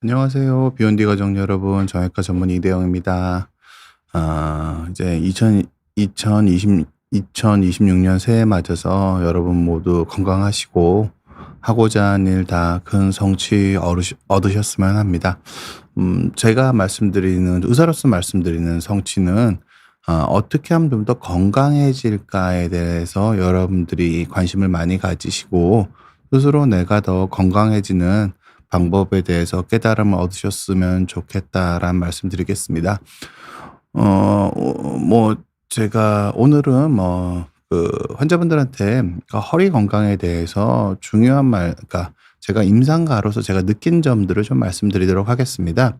안녕하세요. 비욘디 가족 여러분. 정형외과 전문 이대영입니다. 이제 2026년 새해 맞아서 여러분 모두 건강하시고 하고자 하는 일 다 큰 성취 얻으셨으면 합니다. 제가 말씀드리는 의사로서 말씀드리는 성취는 어떻게 하면 좀 더 건강해질까에 대해서 여러분들이 관심을 많이 가지시고 스스로 내가 더 건강해지는 방법에 대해서 깨달음을 얻으셨으면 좋겠다라는 말씀드리겠습니다. 뭐 제가 오늘은 환자분들한테 허리 건강에 대해서 중요한 그러니까 제가 임상가로서 제가 느낀 점들을 좀 말씀드리도록 하겠습니다.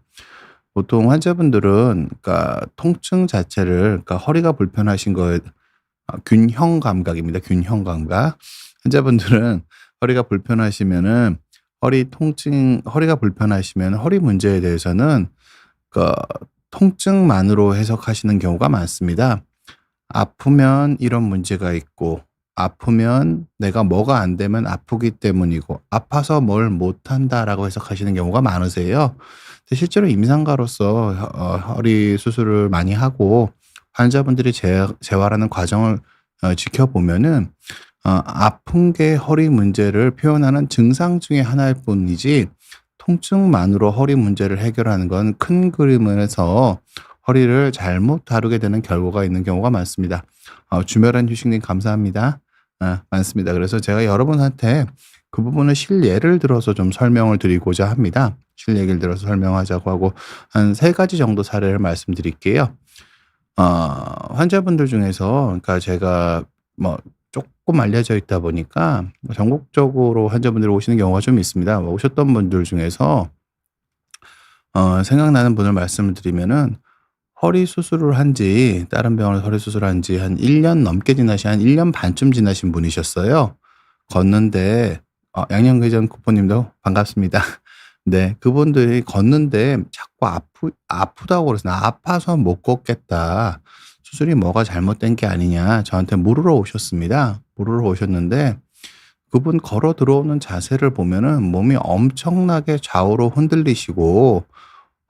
보통 환자분들은 통증 자체를 허리가 불편하신 거에 균형 감각입니다. 균형 감각. 환자분들은 허리가 불편하시면은 허리가 불편하시면 허리 문제에 대해서는 그 통증만으로 해석하시는 경우가 많습니다. 아프면 이런 문제가 있고, 아프면 내가 뭐가 안 되면 아프기 때문이고, 아파서 뭘 못한다라고 해석하시는 경우가 많으세요. 근데 실제로 임상가로서 허리 수술을 많이 하고 환자분들이 재활하는 과정을 지켜보면은 아픈 게 허리 문제를 표현하는 증상 중에 하나일 뿐이지 통증만으로 허리 문제를 해결하는 건 큰 그림에서 허리를 잘못 다루게 되는 결과가 있는 경우가 많습니다. 주멸한 휴식님 감사합니다. 많습니다. 그래서 제가 여러분한테 그 부분을 실예를 들어서 좀 설명을 드리고자 합니다. 실예를 들어서 설명하자고 하고 한 3가지 정도 사례를 말씀드릴게요. 환자분들 중에서 제가 조금 알려져 있다 보니까 전국적으로 환자분들이 오시는 경우가 좀 있습니다. 오셨던 분들 중에서 생각나는 분을 말씀을 드리면은 허리 수술을 다른 병원에서 허리 수술을 한 지 한 1년 넘게 지나신 한 1년 반쯤 지나신 분이셨어요. 걷는데 양념게장 쿠폰님도 반갑습니다. 네. 그분들이 걷는데 자꾸 아프다고 그래서 "나 아파서 못 걷겠다. 수술이 뭐가 잘못된 게 아니냐." 저한테 물으러 오셨습니다. 물으러 오셨는데 그분 걸어 들어오는 자세를 보면은 몸이 엄청나게 좌우로 흔들리시고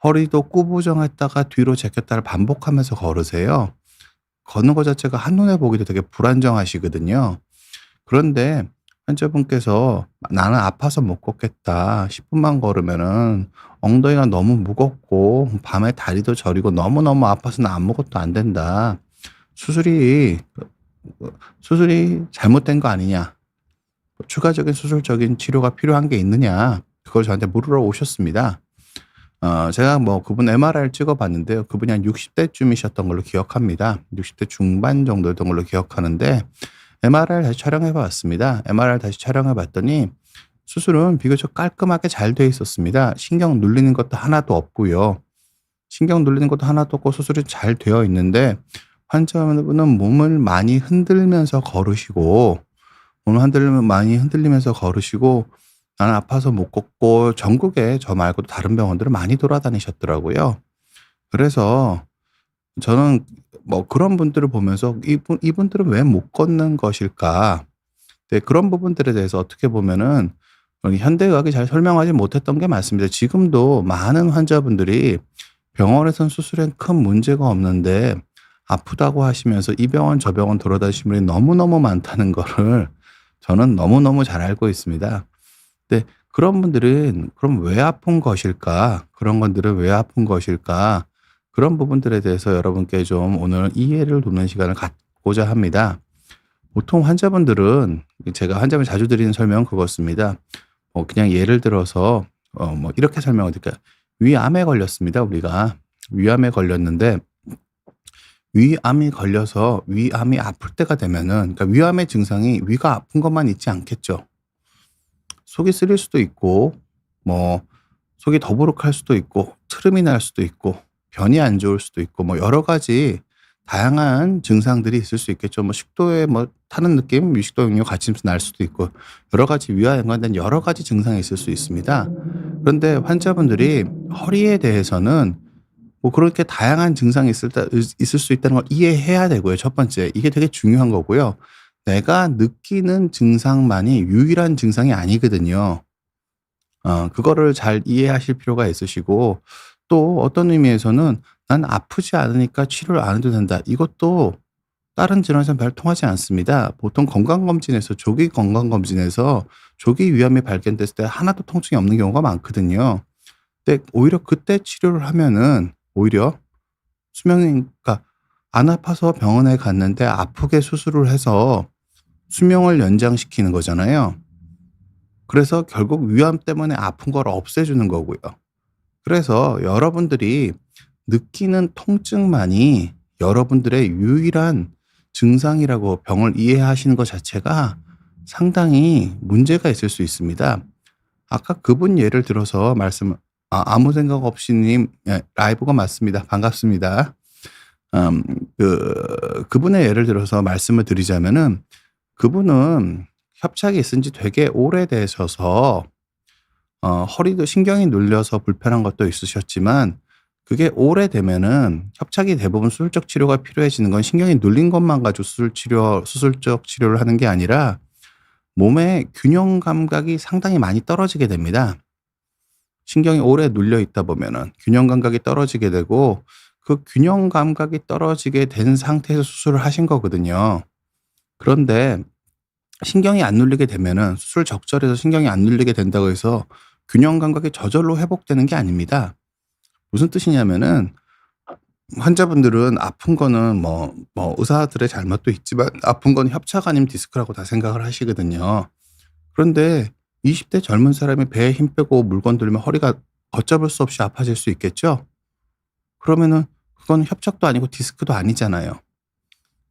허리도 구부정했다가 뒤로 제꼈다를 반복하면서 걸으세요. 걷는 것 자체가 한눈에 보기도 되게 불안정하시거든요. 그런데 환자분께서 "나는 아파서 못 걷겠다. 10 분만 걸으면은 엉덩이가 너무 무겁고 밤에 다리도 저리고 너무너무 아파서 나 아무것도 안 된다. 수술이 수술이 잘못된 거 아니냐. 추가적인 수술적인 치료가 필요한 게 있느냐." 그걸 저한테 물으러 오셨습니다. 제가 그분 MRI를 찍어 봤는데요. 그분이 한 60 대쯤이셨던 걸로 기억합니다. 60대 중반 정도였던 걸로 기억하는데 MRI를 다시 촬영해 봤습니다. MRI를 다시 촬영해 봤더니 수술은 비교적 깔끔하게 잘 돼 있었습니다. 신경 눌리는 것도 하나도 없고요. 신경 눌리는 것도 하나도 없고 수술이 잘 되어 있는데 환자분은 몸을 많이 흔들면서 걸으시고 많이 흔들리면서 걸으시고 "나는 아파서 못 걷고." 전국에 저 말고도 다른 병원들을 많이 돌아다니셨더라고요. 그래서 저는 그런 분들을 보면서 '이분들은 왜 못 걷는 것일까?' 네, 그런 부분들에 대해서 어떻게 보면은 현대의학이 잘 설명하지 못했던 게 맞습니다. 지금도 많은 환자분들이 병원에선 수술엔 큰 문제가 없는데 아프다고 하시면서 이 병원 저 병원 돌아다니시는 분이 너무너무 많다는 거를 저는 너무너무 잘 알고 있습니다. 네. 그런 분들은 '그럼 왜 아픈 것일까? 그런 분들은 왜 아픈 것일까?' 그런 부분들에 대해서 여러분께 좀 오늘 이해를 돕는 시간을 갖고자 합니다. 보통 환자분들은 제가 환자분 자주 드리는 설명은 그렇습니다. 그냥 예를 들어서 이렇게 설명을 드릴까요? 위암에 걸렸습니다, 우리가. 위암에 걸렸는데 위암이 걸려서 위암이 아플 때가 되면은 위암의 증상이 위가 아픈 것만 있지 않겠죠. 속이 쓰릴 수도 있고 뭐 속이 더부룩할 수도 있고 트름이 날 수도 있고 변이 안 좋을 수도 있고 여러 가지 다양한 증상들이 있을 수 있겠죠. 식도에 타는 느낌, 위식도 역류 같이 날 수도 있고 여러 가지 위와 연관된 여러 가지 증상이 있을 수 있습니다. 그런데 환자분들이 허리에 대해서는 그렇게 다양한 증상이 있을 수 있다는 걸 이해해야 되고요, 첫 번째. 이게 되게 중요한 거고요. 내가 느끼는 증상만이 유일한 증상이 아니거든요. 그거를 잘 이해하실 필요가 있으시고, 또 어떤 의미에서는 '난 아프지 않으니까 치료를 안 해도 된다.' 이것도 다른 질환에서는 별 통하지 않습니다. 보통 건강검진에서 조기 건강검진에서 조기 위암이 발견됐을 때 하나도 통증이 없는 경우가 많거든요. 근데 오히려 그때 치료를 하면은 오히려 수명이, 그러니까 안 아파서 병원에 갔는데 아프게 수술을 해서 수명을 연장시키는 거잖아요. 그래서 결국 위암 때문에 아픈 걸 없애주는 거고요. 그래서 여러분들이 느끼는 통증만이 여러분들의 유일한 증상이라고 병을 이해하시는 것 자체가 상당히 문제가 있을 수 있습니다. 아까 그분 예를 들어서 아무 생각 없이 님, 예, 라이브가 맞습니다. 반갑습니다. 음 그분의 예를 들어서 말씀을 드리자면은, 그분은 협착이 있은 지 되게 오래되셔서 허리도 신경이 눌려서 불편한 것도 있으셨지만, 그게 오래되면은 협착이 대부분 수술적 치료가 필요해지는 건 신경이 눌린 것만 가지고 수술적 치료를 하는 게 아니라 몸의 균형 감각이 상당히 많이 떨어지게 됩니다. 신경이 오래 눌려 있다 보면은 균형 감각이 떨어지게 되고, 그 균형 감각이 떨어지게 된 상태에서 수술을 하신 거거든요. 그런데 신경이 안 눌리게 되면은, 수술 적절해서 신경이 안 눌리게 된다고 해서 균형 감각이 저절로 회복되는 게 아닙니다. 무슨 뜻이냐면은, 환자분들은 아픈 거는 의사들의 잘못도 있지만 아픈 건 협착 아니면 디스크라고 다 생각을 하시거든요. 그런데 20대 젊은 사람이 배에 힘 빼고 물건 들면 허리가 걷잡을 수 없이 아파질 수 있겠죠? 그러면은 그건 협착도 아니고 디스크도 아니잖아요.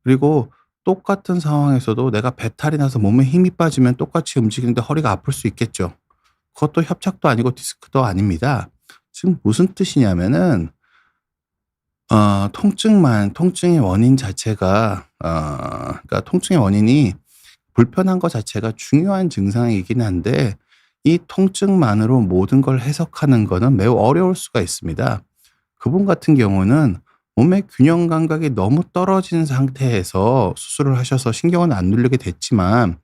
그리고 똑같은 상황에서도 내가 배탈이 나서 몸에 힘이 빠지면 똑같이 움직이는데 허리가 아플 수 있겠죠. 그것도 협착도 아니고 디스크도 아닙니다. 지금 무슨 뜻이냐면은, 통증의 원인 자체가, 그러니까 통증의 원인이 불편한 것 자체가 중요한 증상이긴 한데, 이 통증만으로 모든 걸 해석하는 거는 매우 어려울 수가 있습니다. 그분 같은 경우는 몸의 균형 감각이 너무 떨어진 상태에서 수술을 하셔서 신경은 안 눌리게 됐지만,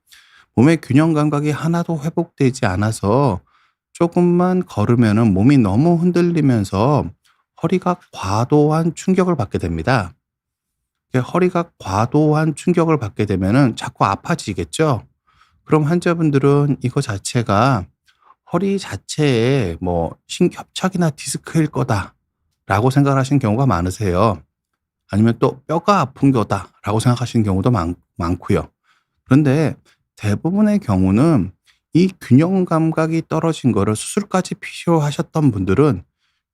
몸의 균형 감각이 하나도 회복되지 않아서 조금만 걸으면은 몸이 너무 흔들리면서 허리가 과도한 충격을 받게 됩니다. 허리가 과도한 충격을 받게 되면은 자꾸 아파지겠죠? 그럼 환자분들은 이거 자체가 허리 자체에 협착이나 디스크일 거다라고 생각을 하시는 경우가 많으세요. 아니면 또 뼈가 아픈 거다라고 생각하시는 경우도 많고요. 그런데 대부분의 경우는 이 균형 감각이 떨어진 거를, 수술까지 필요하셨던 분들은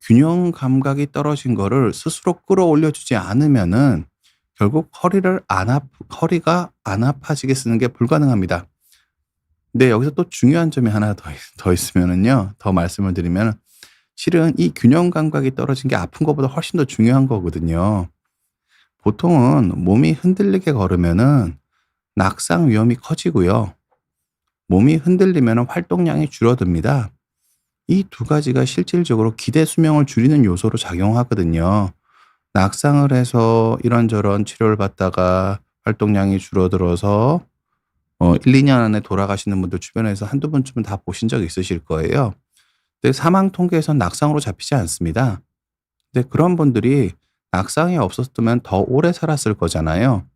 균형 감각이 떨어진 거를 스스로 끌어올려 주지 않으면은 결국 허리가 안 아파지게 쓰는 게 불가능합니다. 근데 여기서 또 중요한 점이 하나 더 있으면은요, 더 말씀을 드리면은, 실은 이 균형 감각이 떨어진 게 아픈 것보다 훨씬 더 중요한 거거든요. 보통은 몸이 흔들리게 걸으면은 낙상 위험이 커지고요. 몸이 흔들리면은 활동량이 줄어듭니다. 이 두 가지가 실질적으로 기대 수명을 줄이는 요소로 작용하거든요. 낙상을 해서 이런저런 치료를 받다가 활동량이 줄어들어서 1-2년 안에 돌아가시는 분들 주변에서 한두 번쯤은 다 보신 적 있으실 거예요. 근데 사망 통계에선 낙상으로 잡히지 않습니다. 근데 그런 분들이 낙상이 없었으면 더 오래 살았을 거잖아요.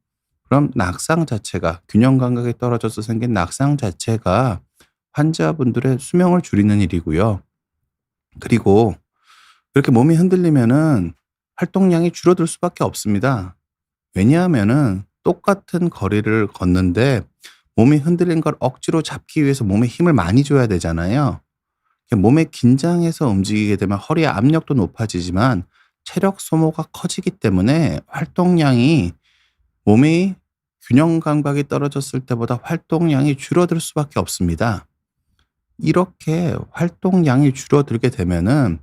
그럼 낙상 자체가, 균형 감각이 떨어져서 생긴 낙상 자체가 환자분들의 수명을 줄이는 일이고요. 그리고 그렇게 몸이 흔들리면은 활동량이 줄어들 수밖에 없습니다. 왜냐하면은 똑같은 거리를 걷는데 몸이 흔들린 걸 억지로 잡기 위해서 몸에 힘을 많이 줘야 되잖아요. 몸에 긴장해서 움직이게 되면 허리의 압력도 높아지지만 체력 소모가 커지기 때문에 활동량이, 몸이 균형 감각이 떨어졌을 때보다 활동량이 줄어들 수밖에 없습니다. 이렇게 활동량이 줄어들게 되면은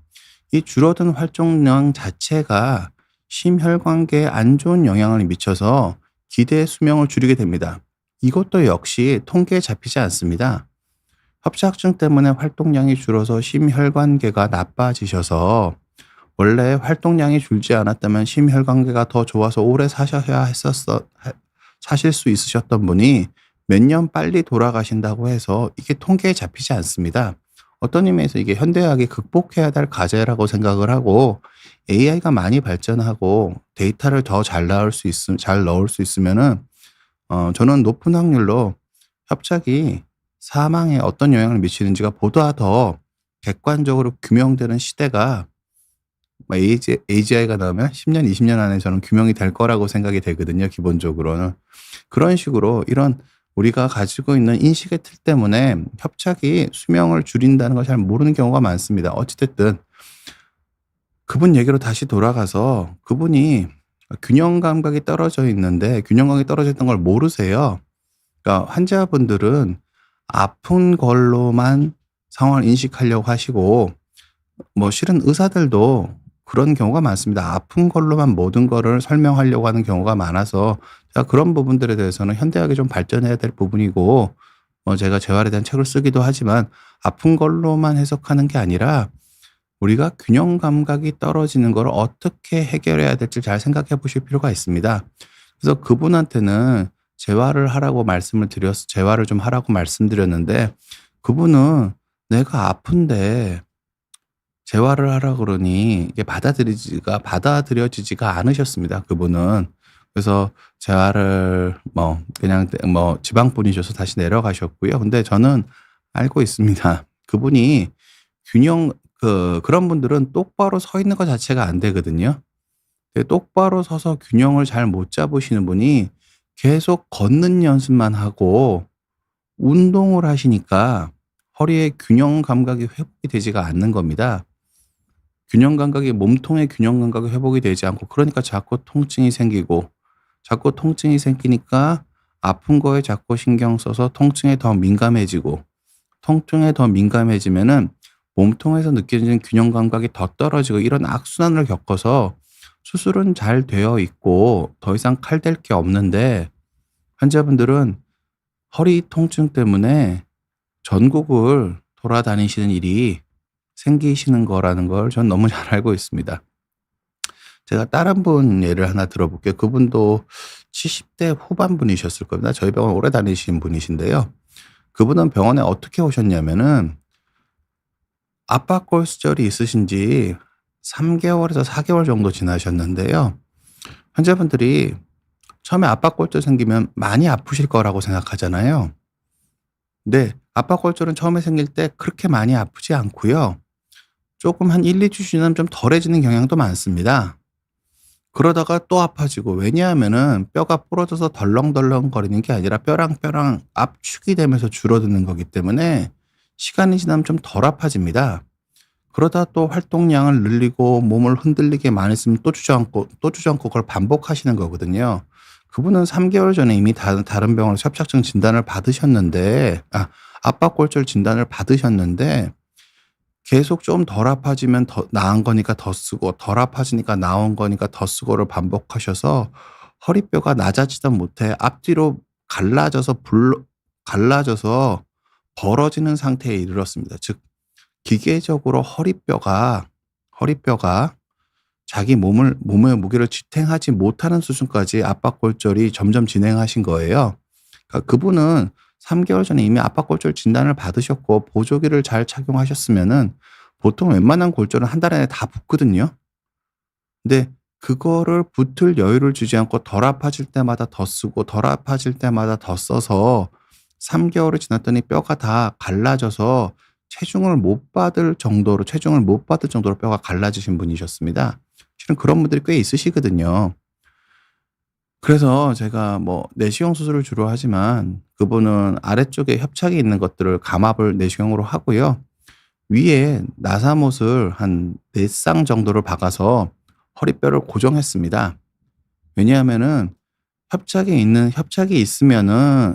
이 줄어든 활동량 자체가 심혈관계에 안 좋은 영향을 미쳐서 기대 수명을 줄이게 됩니다. 이것도 역시 통계에 잡히지 않습니다. 협착증 때문에 활동량이 줄어서 심혈관계가 나빠지셔서, 원래 활동량이 줄지 않았다면 심혈관계가 더 좋아서 오래 사실 수 있으셨던 분이 몇 년 빨리 돌아가신다고 해서 이게 통계에 잡히지 않습니다. 어떤 의미에서 이게 현대의학이 극복해야 될 과제라고 생각을 하고 AI가 많이 발전하고 데이터를 더 잘 넣을 수 있으면은 저는 높은 확률로 협착이 사망에 어떤 영향을 미치는지가 보다 더 객관적으로 규명되는 시대가 AGI가 나오면 10 년, 20년 안에 저는 규명이 될 거라고 생각이 되거든요, 기본적으로는. 그런 식으로 이런 우리가 가지고 있는 인식의 틀 때문에 협착이 수명을 줄인다는 걸 잘 모르는 경우가 많습니다. 어찌 됐든 그분 얘기로 다시 돌아가서 그분이 균형 감각이 떨어져 있는데 균형 감각이 떨어져 있던 걸 모르세요. 그러니까 환자분들은 아픈 걸로만 상황을 인식하려고 하시고 실은 의사들도 그런 경우가 많습니다. 아픈 걸로만 모든 거를 설명하려고 하는 경우가 많아서 제가 그런 부분들에 대해서는 현대학이 좀 발전해야 될 부분이고 제가 재활에 대한 책을 쓰기도 하지만 아픈 걸로만 해석하는 게 아니라 우리가 균형 감각이 떨어지는 걸 어떻게 해결해야 될지 잘 생각해 보실 필요가 있습니다. 그래서 그분한테는 재활을 좀 하라고 말씀드렸는데 그분은 내가 아픈데 재활을 하라 그러니 이게 받아들여지지가 않으셨습니다, 그분은. 그래서 재활을 그냥 지방 분이셔서 다시 내려가셨고요. 근데 저는 알고 있습니다. 그분이 균형 그런 분들은 똑바로 서 있는 것 자체가 안 되거든요. 똑바로 서서 균형을 잘 못 잡으시는 분이 계속 걷는 연습만 하고 운동을 하시니까 허리의 균형 감각이 회복이 되지가 않는 겁니다. 몸통의 균형 감각이 회복이 되지 않고 그러니까 자꾸 통증이 생기고 자꾸 통증이 생기니까 아픈 거에 자꾸 신경 써서 통증에 더 민감해지고 통증에 더 민감해지면은 몸통에서 느껴지는 균형 감각이 더 떨어지고 이런 악순환을 겪어서 수술은 잘 되어 있고 더 이상 칼댈 게 없는데 환자분들은 허리 통증 때문에 전국을 돌아다니시는 일이 생기시는 거라는 걸 전 너무 잘 알고 있습니다. 제가 다른 분 예를 하나 들어볼게요. 그분도 70대 후반분이셨을 겁니다. 저희 병원 오래 다니신 분이신데요. 그분은 병원에 어떻게 오셨냐면은 압박골수절이 있으신 지 3개월에서 4개월 정도 지나셨는데요. 환자분들이 처음에 압박골절 생기면 많이 아프실 거라고 생각하잖아요. 근데 압박골절은 처음에 생길 때 그렇게 많이 아프지 않고요. 조금 한 1-2주 지나면 좀 덜해지는 경향도 많습니다. 그러다가 또 아파지고 왜냐하면은 뼈가 부러져서 덜렁덜렁거리는 게 아니라 뼈랑 뼈랑 압축이 되면서 줄어드는 거기 때문에 시간이 지나면 좀 덜 아파집니다. 그러다 또 활동량을 늘리고 몸을 흔들리게 많이 쓰면 또 주저앉고 그걸 반복하시는 거거든요. 그분은 3개월 전에 이미 다른 병원에서 협착증 진단을 받으셨는데 압박골절 진단을 받으셨는데 계속 좀 덜 아파지면 더 나은 거니까 더 쓰고 덜 아파지니까 나은 거니까 더 쓰고를 반복하셔서 허리뼈가 낮아지다 못해 앞뒤로 갈라져서 벌어지는 상태에 이르렀습니다. 즉 기계적으로 허리뼈가 자기 몸의 무게를 지탱하지 못하는 수준까지 압박골절이 점점 진행하신 거예요. 그러니까 그분은 3개월 전에 이미 압박골절 진단을 받으셨고 보조기를 잘 착용하셨으면은 보통 웬만한 골절은 한 달 안에 다 붓거든요. 근데 그거를 붙을 여유를 주지 않고 덜 아파질 때마다 더 쓰고 덜 아파질 때마다 더 써서 3개월이 지났더니 뼈가 다 갈라져서 체중을 못 받을 정도로 뼈가 갈라지신 분이셨습니다. 실은 그런 분들이 꽤 있으시거든요. 그래서 제가 내시경 수술을 주로 하지만 그분은 아래쪽에 협착이 있는 것들을 감압을 내시경으로 하고요. 위에 나사못을 한 4쌍 정도를 박아서 허리뼈를 고정했습니다. 왜냐하면은 협착이 있으시면은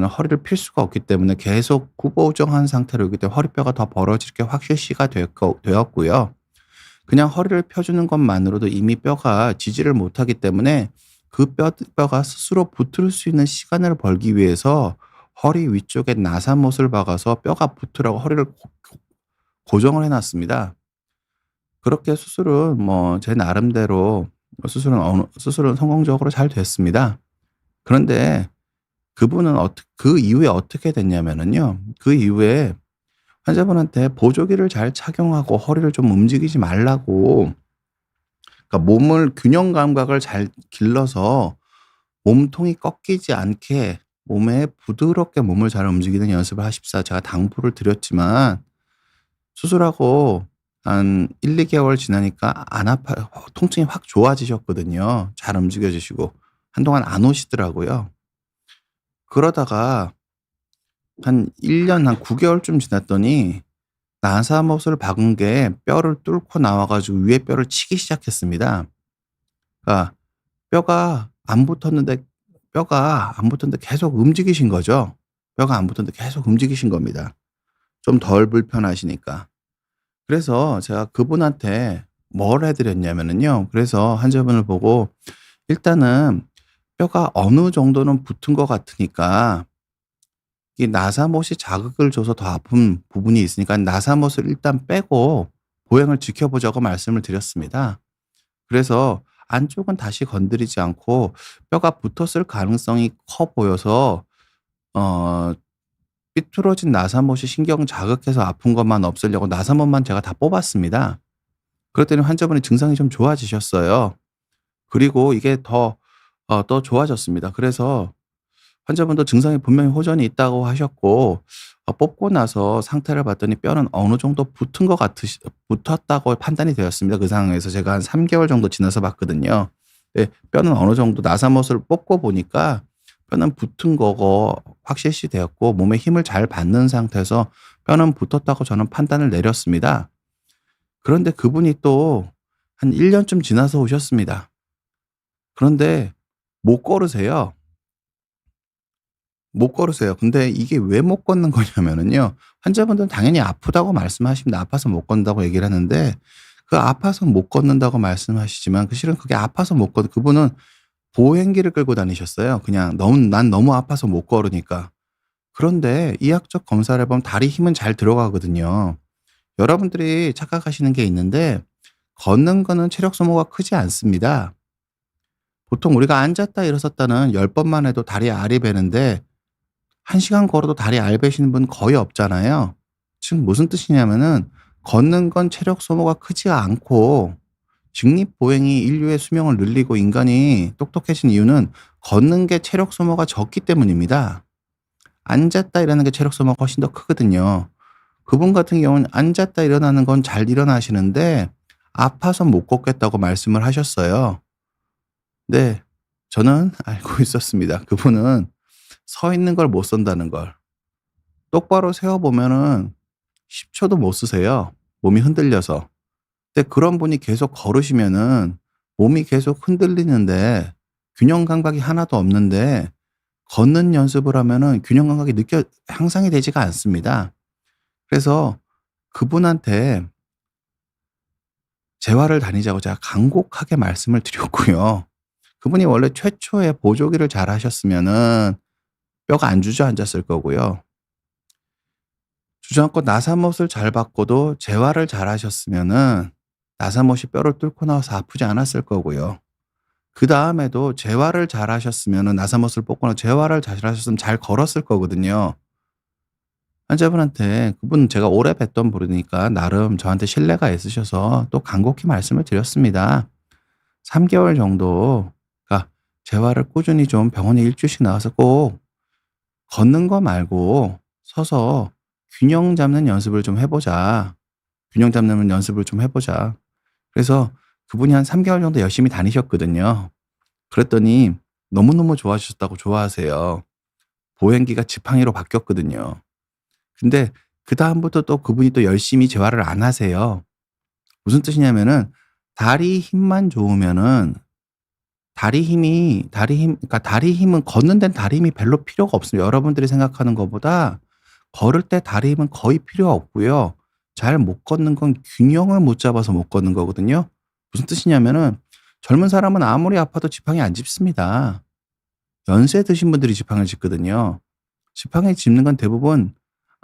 허리를 필 수가 없기 때문에 계속 구부정한 상태로 있기 때문에 허리뼈가 더 벌어질 게 확실시가 되었고요. 그냥 허리를 펴주는 것만으로도 이미 뼈가 지지를 못하기 때문에 그 뼈가 스스로 붙을 수 있는 시간을 벌기 위해서 허리 위쪽에 나사못을 박아서 뼈가 붙으라고 허리를 고정을 해 놨습니다. 그렇게 수술은 제 나름대로 수술은 성공적으로 잘 됐습니다. 그런데 그분은 그 이후에 어떻게 됐냐면은요. 그 이후에 환자분한테 보조기를 잘 착용하고 허리를 좀 움직이지 말라고, 그러니까 몸을 균형 감각을 잘 길러서 몸통이 꺾이지 않게 몸에 부드럽게 몸을 잘 움직이는 연습을 하십사 제가 당부를 드렸지만, 수술하고 한 1-2 개월 지나니까 안 아파요. 통증이 확 좋아지셨거든요. 잘 움직여지시고. 한동안 안 오시더라고요. 그러다가 한 1년 한 9 개월쯤 지났더니 나사못을 박은 게 뼈를 뚫고 나와 가지고 위에 뼈를 치기 시작했습니다. 그러니까 뼈가 안 붙었는데 뼈가 안 붙었는데 계속 움직이신 거죠. 뼈가 안 붙었는데 계속 움직이신 겁니다, 좀 덜 불편하시니까. 그래서 제가 그분한테 뭘 해 드렸냐면은요. 그래서 환자분을 보고 일단은 뼈가 어느 정도는 붙은 것 같으니까 이 나사못이 자극을 줘서 더 아픈 부분이 있으니까 나사못을 일단 빼고 보행을 지켜보자고 말씀을 드렸습니다. 그래서 안쪽은 다시 건드리지 않고 뼈가 붙었을 가능성이 커 보여서 어 삐뚤어진 나사못이 신경 자극해서 아픈 것만 없애려고 나사못만 제가 다 뽑았습니다. 그랬더니 환자분이 증상이 좀 좋아지셨어요. 그리고 이게 더 좋아졌습니다. 그래서 환자분도 증상이 분명히 호전이 있다고 하셨고, 뽑고 나서 상태를 봤더니 뼈는 어느 정도 붙은 것 같으시 붙었다고 판단이 되었습니다. 그 상황에서 제가 한 3 개월 정도 지나서 봤거든요. 예, 뼈는 어느 정도 나사못을 뽑고 보니까 뼈는 붙은 거고 확실시 되었고 몸에 힘을 잘 받는 상태에서 뼈는 붙었다고 저는 판단을 내렸습니다. 그런데 그분이 또 한 1 년쯤 지나서 오셨습니다. 그런데 못 걸으세요. 못 걸으세요. 근데 이게 왜 못 걷는 거냐면은요. 환자분들은 당연히 아프다고 말씀하십니다. 아파서 못 걷는다고 얘기를 하는데, 그 아파서 못 걷는다고 말씀하시지만 그 실은 그게 아파서 못 걷 그분은 보행기를 끌고 다니셨어요. 그냥 난 너무 아파서 못 걸으니까. 그런데 이학적 검사를 해 보면 다리 힘은 잘 들어가거든요. 여러분들이 착각하시는 게 있는데, 걷는 거는 체력 소모가 크지 않습니다. 보통 우리가 앉았다 일어섰다는 10 번만 해도 다리에 알이 배는데 1 시간 걸어도 다리 알 배시는 분 거의 없잖아요. 즉 무슨 뜻이냐면은 걷는 건 체력 소모가 크지 않고, 직립보행이 인류의 수명을 늘리고 인간이 똑똑해진 이유는 걷는 게 체력 소모가 적기 때문입니다. 앉았다 일어나는 게 체력 소모가 훨씬 더 크거든요. 그분 같은 경우는 앉았다 일어나는 건 잘 일어나시는데 아파서 못 걷겠다고 말씀을 하셨어요. 네. 저는 알고 있었습니다. 그분은 서 있는 걸 못 선다는 걸. 똑바로 세워 보면은 10 초도 못 쓰세요, 몸이 흔들려서. 근데 그런 분이 계속 걸으시면은 몸이 계속 흔들리는데 균형 감각이 하나도 없는데, 걷는 연습을 하면은 균형 감각이 향상이 되지가 않습니다. 그래서 그분한테 재활을 다니자고 제가 간곡하게 말씀을 드렸고요. 그분이 원래 최초에 보조기를 잘 하셨으면은 뼈가 안 주저앉았을 거고요. 주저앉고 나사못을 잘 받고도 재활을 잘 하셨으면은 나사못이 뼈를 뚫고 나와서 아프지 않았을 거고요. 그다음에도 재활을 잘 하셨으면은 나사못을 뽑거나 재활을 잘 하셨으면 잘 걸었을 거거든요. 환자분한테, 그분 제가 오래 뵀던 분이니까 나름 저한테 신뢰가 있으셔서 또 간곡히 말씀을 드렸습니다. 3 개월 정도, 그러니까 재활을 꾸준히 좀 병원에 1 주일씩 나와서 꼭 걷는 거 말고 서서 균형 잡는 연습을 좀 해 보자. 균형 잡는 연습을 좀 해 보자. 그래서 그분이 한 3 개월 정도 열심히 다니셨거든요. 그랬더니 너무너무 좋아지셨다고 좋아하세요. 보행기가 지팡이로 바뀌었거든요. 근데 그다음부터 또 그분이 또 열심히 재활을 안 하세요. 무슨 뜻이냐면은 다리 힘만 좋으면은 그러니까 다리 힘은 걷는 데는 다리 힘이 별로 필요가 없습니다. 여러분들이 생각하는 것보다 걸을 때 다리 힘은 거의 필요 없고요. 잘 못 걷는 건 균형을 못 잡아서 못 걷는 거거든요. 무슨 뜻이냐면은 젊은 사람은 아무리 아파도 지팡이 안 짚습니다. 연세 드신 분들이 지팡이를 짚거든요. 지팡이 짚는 건 대부분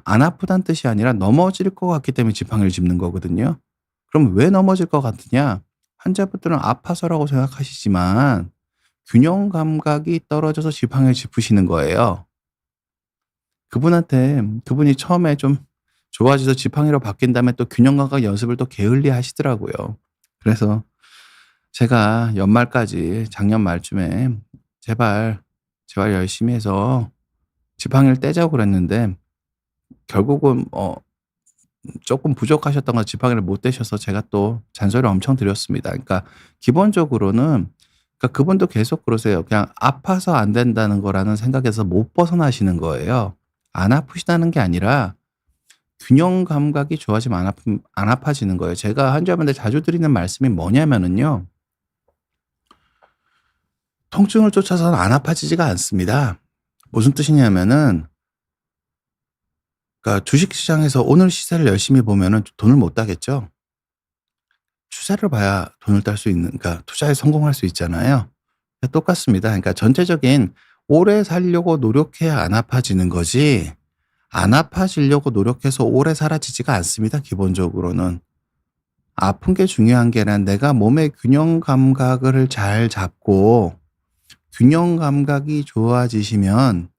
안 아프다는 뜻이 아니라 넘어질 것 같기 때문에 지팡이를 짚는 거거든요. 그럼 왜 넘어질 것 같으냐? 환자분들은 아파서라고 생각하시지만 균형 감각이 떨어져서 지팡이를 짚으시는 거예요. 그분이 처음에 좀 좋아져서 지팡이로 바뀐 다음에 또 균형 감각 연습을 또 게을리 하시더라고요. 그래서 제가 연말까지 작년 말쯤에 제발, 제발 열심히 해서 지팡이를 떼자고 그랬는데 결국은 쪼끔 부족하셨던 거 지팡이를 못 떼셔서 제가 또 잔소리를 엄청 드렸습니다. 그러니까 기본적으로는, 그러니까 그분도 계속 그러세요. 그냥 아파서 안 된다는 거라는 생각에서 못 벗어나시는 거예요. 안 아프시다는 게 아니라 균형 감각이 좋아지면 안 아파지는 거예요. 제가 환자분들 자주 드리는 말씀이 뭐냐면은요. 통증을 쫓아서는 안 아파지지가 않습니다. 무슨 뜻이냐면은, 그러니까 주식시장에서 오늘 시세를 열심히 보면은 돈을 못 따겠죠. 추세를 봐야 돈을 딸 수 있는, 그러니까 투자에 성공할 수 있잖아요. 똑같습니다. 그러니까 전체적인 오래 살려고 노력해야 안 아파지는 거지, 안 아파지려고 노력해서 오래 살아지지가 않습니다, 기본적으로는. 아픈 게 중요한 게 아니라 내가 몸의 균형 감각을 잘 잡고 균형 감각이 좋아지시면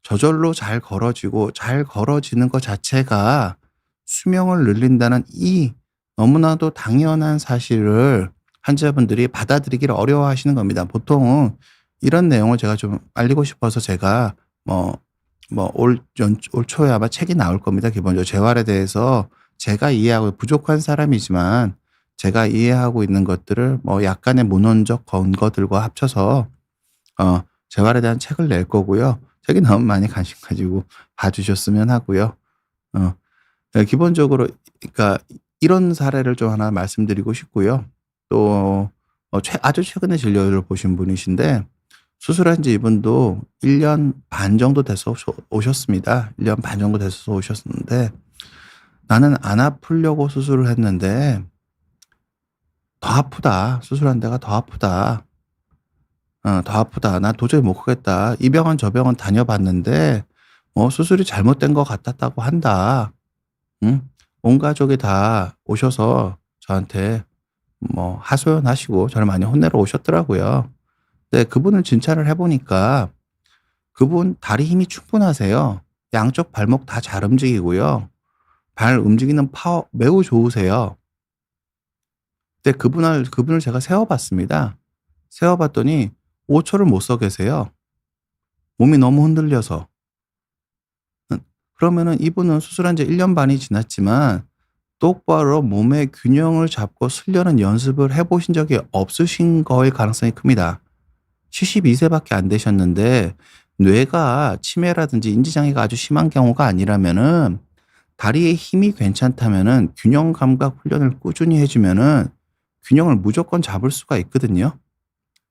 저절로 잘 걸어지고, 잘 걸어지는 것 자체가 수명을 늘린다는 이 너무나도 당연한 사실을 환자분들이 받아들이기를 어려워하시는 겁니다. 보통은 이런 내용을 제가 좀 알리고 싶어서 제가 올 초에 아마 책이 나올 겁니다. 기본적으로 재활에 대해서 제가 이해하고, 부족한 사람이지만 제가 이해하고 있는 것들을 약간의 문헌적 근거들과 합쳐서 재활에 대한 책을 낼 거고요. 책이 나오면 많이 관심 가지고 봐 주셨으면 하고요. 네, 기본적으로 그러니까 이런 사례를 좀 하나 말씀드리고 싶고요. 또 아주 최근에 진료를 보신 분이신데, 수술한 지 이분도 1년 반 정도 돼서 오셨습니다. 1년 반 정도 돼서 오셨는데, "나는 안 아프려고 수술을 했는데 더 아프다. 수술한 데가 더 아프다. 더 아프다. 나 도저히 못 가겠다. 이 병원 저 병원 다녀봤는데 수술이 잘못된 것 같았다고 한다." 응? 온 가족이 다 오셔서 저한테 하소연하시고 저를 많이 혼내러 오셨더라고요. 근데 그분을 진찰을 해 보니까 그분 다리 힘이 충분하세요. 양쪽 발목 다 잘 움직이고요. 발 움직이는 파워 매우 좋으세요. 근데 그분을 제가 세워 봤습니다. 세워 봤더니 5 초를 못 서 계세요. 몸이 너무 흔들려서. 그러면은 이분은 수술한 지 1년 반이 지났지만 똑바로 몸의 균형을 잡고 쓰려는 연습을 해 보신 적이 없으신 거일 가능성이 큽니다. 72 세밖에 안 되셨는데 뇌가 치매라든지 인지장애가 아주 심한 경우가 아니라면은, 다리의 힘이 괜찮다면은 균형 감각 훈련을 꾸준히 해 주면은 균형을 무조건 잡을 수가 있거든요.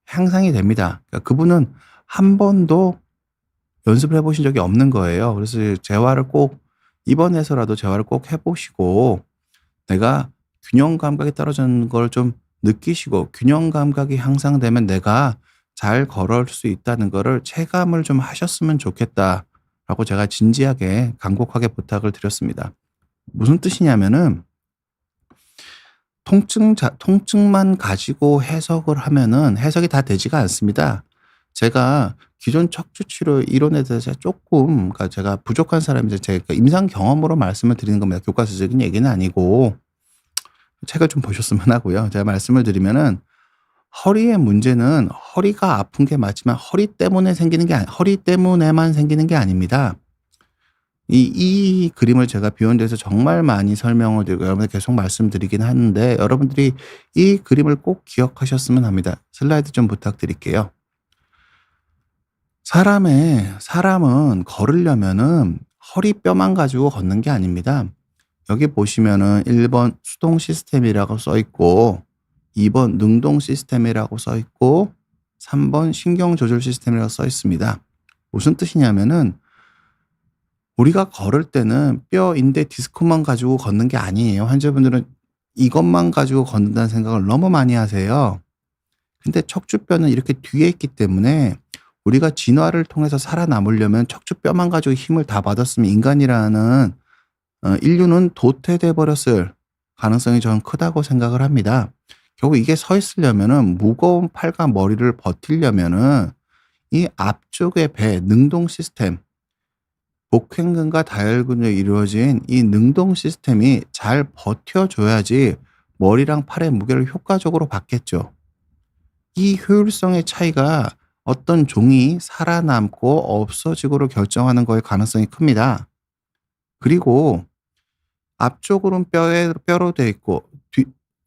향상이 됩니다. 그러니까 그분은 한 번도 연습을 해 보신 적이 없는 거예요. 그래서 재활을 꼭, 입원해서라도 재활을 꼭 해 보시고 내가 균형 감각이 떨어지는 걸 좀 느끼시고, 균형 감각이 향상되면 내가 잘 걸을 수 있다는 거를 체감을 좀 하셨으면 좋겠다라고 제가 진지하게 간곡하게 부탁을 드렸습니다. 무슨 뜻이냐면은, 통증만 가지고 해석을 하면은 해석이 다 되지가 않습니다. 제가 기존 척추 치료 이론에 대해서 조금, 그러니까 제가 부족한 사람이죠. 제가 임상 경험으로 말씀을 드리는 겁니다. 교과서적인 얘기는 아니고. 책을 좀 보셨으면 하고요. 제가 말씀을 드리면은, 허리의 문제는 허리가 아픈 게 맞지만 허리 때문에만 생기는 게 아닙니다. 이 그림을 제가 비욘드에서 정말 많이 설명을 드리고 여러분들 계속 말씀드리긴 하는데, 여러분들이 이 그림을 꼭 기억하셨으면 합니다. 슬라이드 좀 부탁드릴게요. 사람은 걸으려면은 허리뼈만 가지고 걷는 게 아닙니다. 여기 보시면은 1번 수동 시스템이라고 써 있고, 2번 능동 시스템이라고 써 있고, 3번 신경 조절 시스템이라고 써 있습니다. 무슨 뜻이냐면은, 우리가 걸을 때는 뼈, 인대, 디스크만 가지고 걷는 게 아니에요. 환자분들은 이것만 가지고 걷는다는 생각을 너무 많이 하세요. 근데 척추뼈는 이렇게 뒤에 있기 때문에 우리가 진화를 통해서 살아남으려면 척추뼈만 가지고 힘을 다 받았으면 인간이라는 인류는 도태돼 버렸을 가능성이 저는 크다고 생각을 합니다. 결국 이게 서 있으려면은, 무거운 팔과 머리를 버티려면은 이 앞쪽의 배 능동 시스템, 복행근과 다혈근으로 이루어진 이 능동 시스템이 잘 버텨줘야지 머리랑 팔의 무게를 효과적으로 받겠죠. 이 효율성의 차이가 어떤 종이 살아남고 없어지고를 결정하는 거에 가능성이 큽니다. 그리고 앞쪽으로는 뼈로 돼 있고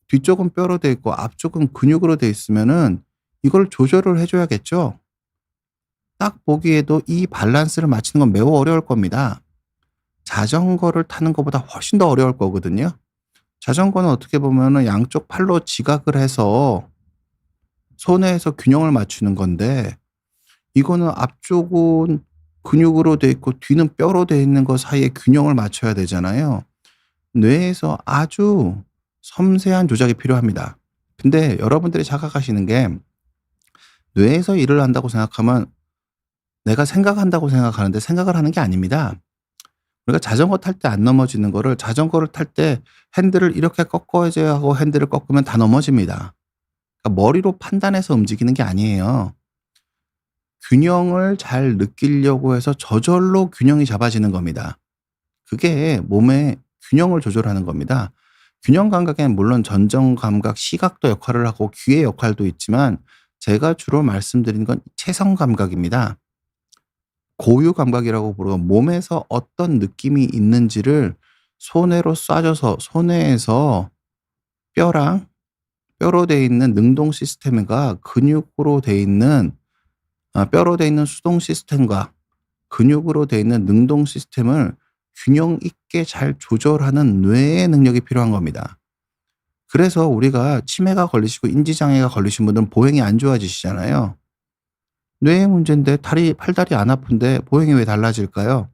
뒤쪽은 뼈로 돼 있고 앞쪽은 근육으로 돼 있으면은 이걸 조절을 해 줘야겠죠. 딱 보기에도 이 밸런스를 맞추는 건 매우 어려울 겁니다. 자전거를 타는 것보다 훨씬 더 어려울 거거든요. 자전거는 어떻게 보면은 양쪽 팔로 지각을 해서 손에서 균형을 맞추는 건데, 이거는 앞쪽은 근육으로 돼 있고 뒤는 뼈로 돼 있는 것 사이에 균형을 맞춰야 되잖아요. 뇌에서 아주 섬세한 조작이 필요합니다. 근데 여러분들이 착각하시는 게, 뇌에서 일을 한다고 생각하면 내가 생각한다고 생각하는데 생각을 하는 게 아닙니다. 우리가 자전거 탈 때 안 넘어지는 거를 자전거를 탈 때 핸들을 이렇게 꺾어야지 하고 핸들을 꺾으면 다 넘어집니다. 그러니까 머리로 판단해서 움직이는 게 아니에요. 균형을 잘 느끼려고 해서 저절로 균형이 잡아지는 겁니다. 그게 몸의 균형을 조절하는 겁니다. 균형 감각에는 물론 전정 감각, 시각도 역할을 하고 귀의 역할도 있지만, 제가 주로 말씀드리는 건 체성 감각입니다. 고유 감각이라고 부르고, 몸에서 어떤 느낌이 있는지를 손으로 쏴줘서 손해에서 뼈랑 뼈로 돼 있는 능동 시스템과 근육으로 돼 있는 뼈로 돼 있는 수동 시스템과 근육으로 돼 있는 능동 시스템을 균형 있게 잘 조절하는 뇌의 능력이 필요한 겁니다. 그래서 우리가 치매가 걸리시고 인지장애가 걸리신 분들은 보행이 안 좋아지시잖아요. 뇌의 문제인데 팔다리 안 아픈데 보행이 왜 달라질까요?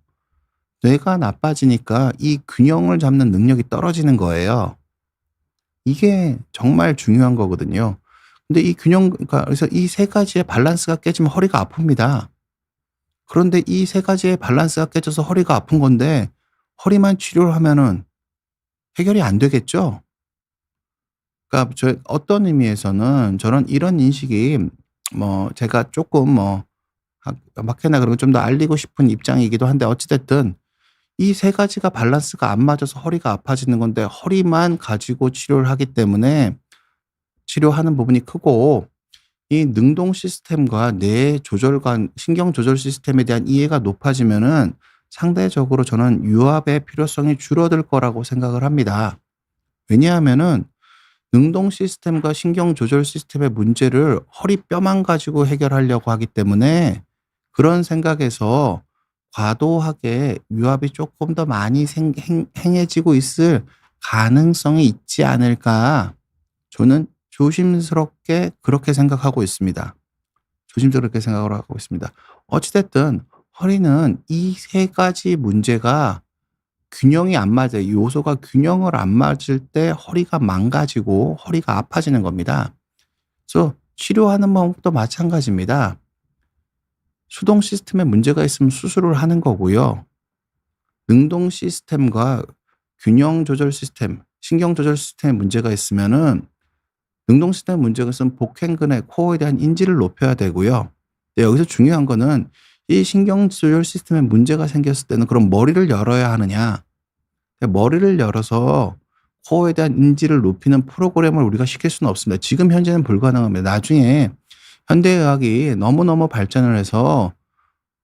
뇌가 나빠지니까 이 균형을 잡는 능력이 떨어지는 거예요. 이게 정말 중요한 거거든요. 근데 이 그러니까 그래서 이 세 가지의 밸런스가 깨지면 허리가 아픕니다. 그런데 이 세 가지의 밸런스가 깨져서 허리가 아픈 건데, 허리만 치료를 하면은 해결이 안 되겠죠? 그러니까 어떤 의미에서는 저는 이런 인식이, 제가 조금 학회나 그런 거 좀 더 알리고 싶은 입장이기도 한데, 어찌 됐든 이 세 가지가 밸런스가 안 맞아서 허리가 아파지는 건데, 허리만 가지고 치료를 하기 때문에 치료하는 부분이 크고, 이 능동 시스템과 뇌 조절관, 신경 조절 시스템에 대한 이해가 높아지면은 상대적으로 저는 유압의 필요성이 줄어들 거라고 생각을 합니다. 왜냐하면은 능동 시스템과 신경 조절 시스템의 문제를 허리뼈만 가지고 해결하려고 하기 때문에, 그런 생각에서 과도하게 유압이 조금 더 많이 행해지고 있을 가능성이 있지 않을까, 저는 조심스럽게 그렇게 생각하고 있습니다. 조심스럽게 생각을 하고 있습니다. 어찌 됐든 허리는 이 세 가지 문제가 균형이 안 맞아요. 이 요소가 균형을 안 맞을 때 허리가 망가지고 허리가 아파지는 겁니다. 그래서 치료하는 방법도 마찬가지입니다. 수동 시스템에 문제가 있으면 수술을 하는 거고요. 능동 시스템과 균형 조절 시스템, 신경 조절 시스템에 문제가 있으면은 능동 시스템 문제가 있으면 복행근의 코어에 대한 인지를 높여야 되고요. 근데 여기서 중요한 거는, 이 신경 조절 시스템에 문제가 생겼을 때는 그럼 머리를 열어야 하느냐? 머리를 열어서 코어에 대한 인지를 높이는 프로그램을 우리가 시킬 수는 없습니다. 지금 현재는 불가능합니다. 나중에 현대의학이 너무너무 발전을 해서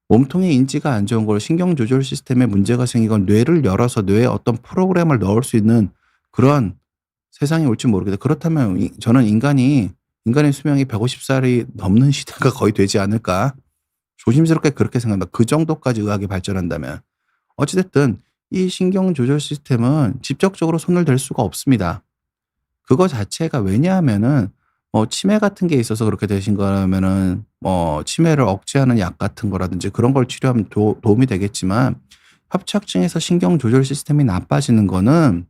몸통의 인지가 안 좋은 걸 신경 조절 시스템에 문제가 생기건 뇌를 열어서 뇌에 어떤 프로그램을 넣을 수 있는 그런 세상이 올지 모르겠다. 그렇다면 저는 인간의 수명이 150살이 넘는 시대가 거의 되지 않을까. 조심스럽게 그렇게 생각합니다. 그 정도까지 의학이 발전한다면. 어찌 됐든 이 신경 조절 시스템은 직접적으로 손을 댈 수가 없습니다. 그거 자체가, 왜냐하면은 치매 같은 게 있어서 그렇게 되신 거라면은 치매를 억제하는 약 같은 거라든지 그런 걸 치료하면 도움이 되겠지만, 협착증에서 신경 조절 시스템이 나빠지는 거는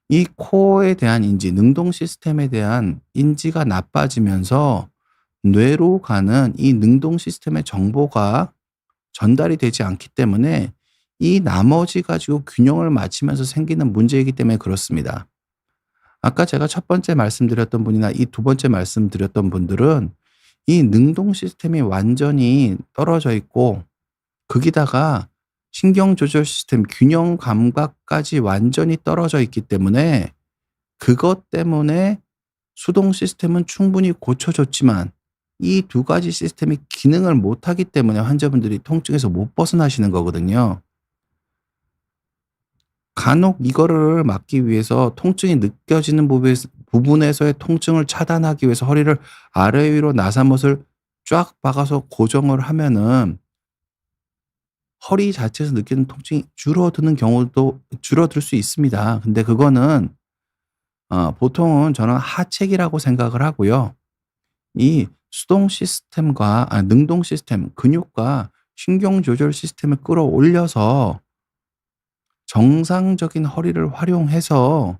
이 코어에 대한 인지, 능동 시스템에 대한 인지가 나빠지면서 뇌로 가는 이 능동 시스템의 정보가 전달이 되지 않기 때문에, 이 나머지 가지고 균형을 맞추면서 생기는 문제이기 때문에 그렇습니다. 아까 제가 첫 번째 말씀드렸던 분이나 이 두 번째 말씀드렸던 분들은 이 능동 시스템이 완전히 떨어져 있고, 거기다가 신경 조절 시스템, 균형 감각까지 완전히 떨어져 있기 때문에 그것 때문에 수동 시스템은 충분히 고쳐줬지만 이 두 가지 시스템이 기능을 못하기 때문에 환자분들이 통증에서 못 벗어나시는 거거든요. 간혹 이거를 막기 위해서 통증이 느껴지는 부분에서의 통증을 차단하기 위해서 허리를 아래 위로 나사못을 쫙 박아서 고정을 하면은 허리 자체에서 느끼는 통증이 줄어드는 경우도 줄어들 수 있습니다. 근데 그거는 보통은 저는 하책이라고 생각을 하고요. 이 수동 시스템과 능동 시스템, 근육과 신경 조절 시스템을 끌어올려서 정상적인 허리를 활용해서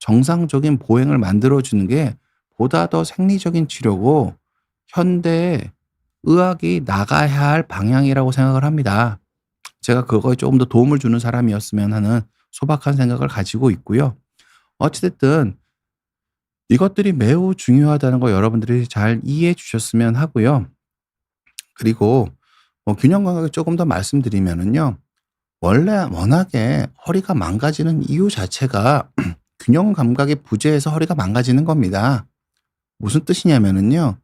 정상적인 보행을 만들어 주는 게 보다 더 생리적인 치료고 현대 의학이 나가야 할 방향이라고 생각을 합니다. 제가 그거에 조금 더 도움을 주는 사람이었으면 하는 소박한 생각을 가지고 있고요. 어찌 됐든 이것들이 매우 중요하다는 거 여러분들이 잘 이해해 주셨으면 하고요. 그리고 균형 감각을 조금 더 말씀드리면은요. 원래 워낙에 허리가 망가지는 이유 자체가 균형 감각의 부재에서 허리가 망가지는 겁니다. 무슨 뜻이냐면은요.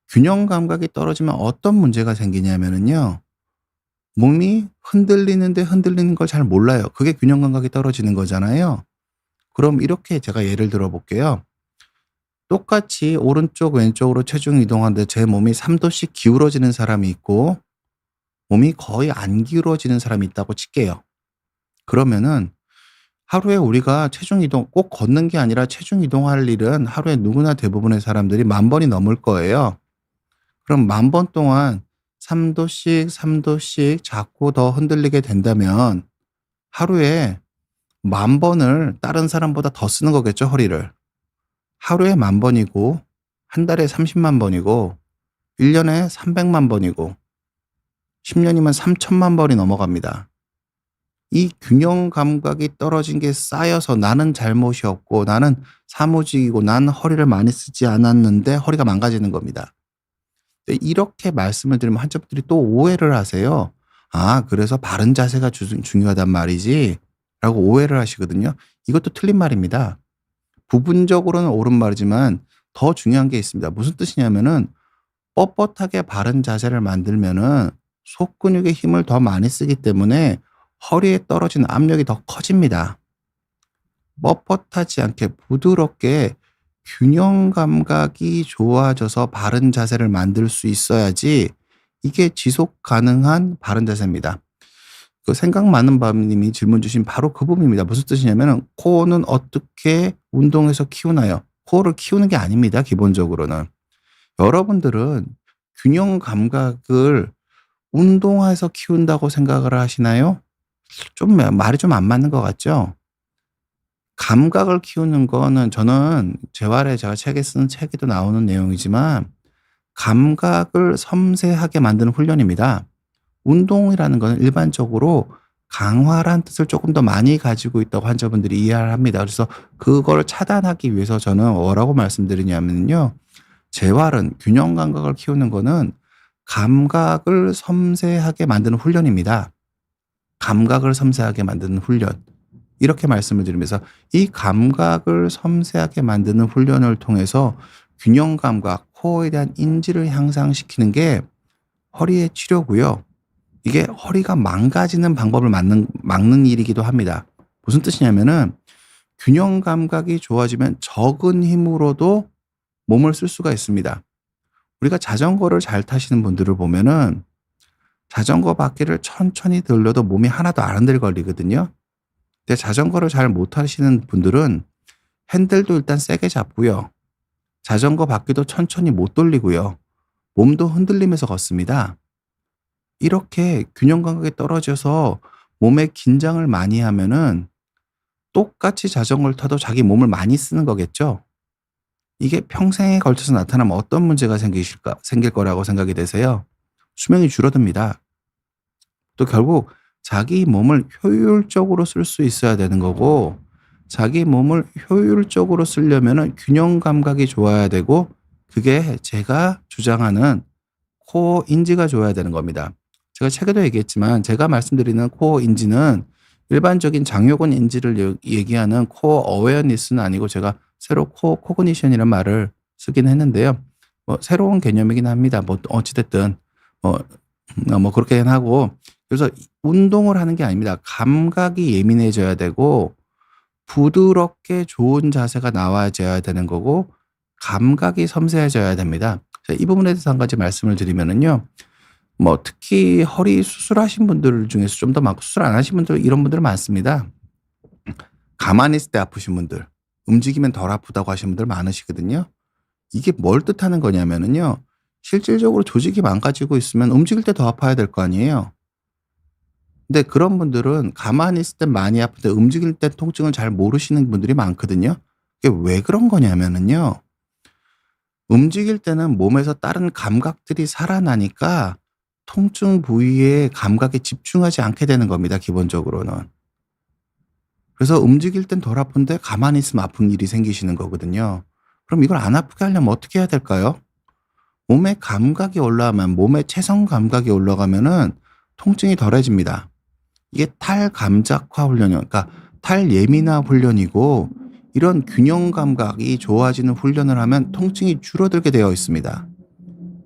균형 감각이 떨어지면 어떤 문제가 생기냐면은요. 몸이 흔들리는데 흔들리는 걸 잘 몰라요. 그게 균형 감각이 떨어지는 거잖아요. 그럼 이렇게 제가 예를 들어 볼게요. 똑같이 오른쪽 왼쪽으로 체중 이동하는데 제 몸이 3 도씩 기울어지는 사람이 있고 몸이 거의 안 기울어지는 사람이 있다고 칠게요. 그러면은 하루에 우리가 체중 이동 꼭 걷는 게 아니라 체중 이동할 일은 하루에 누구나 대부분의 사람들이 10,000번이 넘을 거예요. 그럼 10,000번 동안 3 도씩, 3 도씩 자꾸 더 흔들리게 된다면 하루에 10,000번을 다른 사람보다 더 쓰는 거겠죠, 허리를. 하루에 10,000번이고 한 달에 300,000 번이고 1 년에 3,000,000 번이고 10 년이면 3,000,000 번이 넘어갑니다. 이 균형 감각이 떨어진 게 쌓여서 나는 잘못이 없고 나는 사무직이고 나는 허리를 많이 쓰지 않았는데 허리가 망가지는 겁니다. 근데 이렇게 말씀을 드리면 환자분들이 또 오해를 하세요. "아 그래서 바른 자세가 중요하단 말이지." 라고 오해를 하시거든요. 이것도 틀린 말입니다. 부분적으로는 옳은 말이지만 더 중요한 게 있습니다. 무슨 뜻이냐면은 뻣뻣하게 바른 자세를 만들면은 속근육의 힘을 더 많이 쓰기 때문에 허리에 떨어지는 압력이 더 커집니다. 뻣뻣하지 않게 부드럽게 균형 감각이 좋아져서 바른 자세를 만들 수 있어야지 이게 지속 가능한 바른 자세입니다. 그 생각 많은 밤 님이 질문 주신 바로 그 부분입니다. 무슨 뜻이냐면은 코어는 어떻게 운동해서 키우나요? 코어를 키우는 게 아닙니다, 기본적으로는. 여러분들은 균형 감각을 운동해서 키운다고 생각을 하시나요? 좀 말이 좀 안 맞는 것 같죠? 감각을 키우는 거는 저는 재활에 제가 책에 쓴 책에도 나오는 내용이지만 감각을 섬세하게 만드는 훈련입니다. 운동이라는 거는 일반적으로 강화란 뜻을 조금 더 많이 가지고 있다고 환자분들이 이해를 합니다. 그래서 그걸 차단하기 위해서 저는 뭐라고 말씀드리냐면요. 재활은 균형 감각을 키우는 거는 감각을 섬세하게 만드는 훈련입니다. 감각을 섬세하게 만드는 훈련. 이렇게 말씀을 드리면서 이 감각을 섬세하게 만드는 훈련을 통해서 균형 감각, 코어에 대한 인지를 향상시키는 게 허리의 치료고요. 이게 허리가 망가지는 방법을 막는 일이기도 합니다. 무슨 뜻이냐면은 균형 감각이 좋아지면 적은 힘으로도 몸을 쓸 수가 있습니다. 우리가 자전거를 잘 타시는 분들을 보면은 자전거 바퀴를 천천히 돌려도 몸이 하나도 안 흔들거리거든요. 근데 자전거를 잘 못 타시는 분들은 핸들도 일단 세게 잡고요. 자전거 바퀴도 천천히 못 돌리고요. 몸도 흔들리면서 걷습니다. 이렇게 균형 감각이 떨어져서 몸에 긴장을 많이 하면은 똑같이 자전거를 타도 자기 몸을 많이 쓰는 거겠죠. 이게 평생에 걸쳐서 나타나면 어떤 문제가 생길 거라고 생각이 되세요? 수명이 줄어듭니다. 또 결국 자기 몸을 효율적으로 쓸 수 있어야 되는 거고 자기 몸을 효율적으로 쓰려면은 균형 감각이 좋아야 되고 그게 제가 주장하는 코어 인지가 좋아야 되는 겁니다. 제가 책에도 얘기했지만 제가 말씀드리는 코어 인지는 일반적인 장요근 인지를 얘기하는 코어 어웨어니스는 아니고 제가 새로 코어 코그니션이라는 말을 쓰긴 했는데요. 뭐 새로운 개념이긴 합니다. 뭐 어찌 됐든 뭐 뭐 그렇게는 하고, 그래서 운동을 하는 게 아닙니다. 감각이 예민해져야 되고 부드럽게 좋은 자세가 나와져야 되는 거고 감각이 섬세해져야 됩니다. 이 부분에 대해서 한 가지 말씀을 드리면은요. 뭐 특히 허리 수술하신 분들 중에서 좀 더 많고 수술 안 하신 분들 이런 분들 많습니다. 가만히 있을 때 아프신 분들, 움직이면 덜 아프다고 하시는 분들 많으시거든요. 이게 뭘 뜻하는 거냐면은요. 실질적으로 조직이 망가지고 있으면 움직일 때 더 아파야 될 거 아니에요. 근데 그런 분들은 가만히 있을 땐 많이 아픈데 움직일 때 통증을 잘 모르시는 분들이 많거든요. 이게 왜 그런 거냐면은요. 움직일 때는 몸에서 다른 감각들이 살아나니까 통증 부위의 감각에 집중하지 않게 되는 겁니다, 기본적으로는. 그래서 움직일 땐 덜 아픈데 가만히 있으면 아픈 일이 생기시는 거거든요. 그럼 이걸 안 아프게 하려면 어떻게 해야 될까요? 몸의 감각이 올라가면, 몸의 체성 감각이 올라가면은 통증이 덜해집니다. 이게 탈감작화 훈련이요. 그러니까 탈예민화 훈련이고, 이런 균형 감각이 좋아지는 훈련을 하면 통증이 줄어들게 되어 있습니다.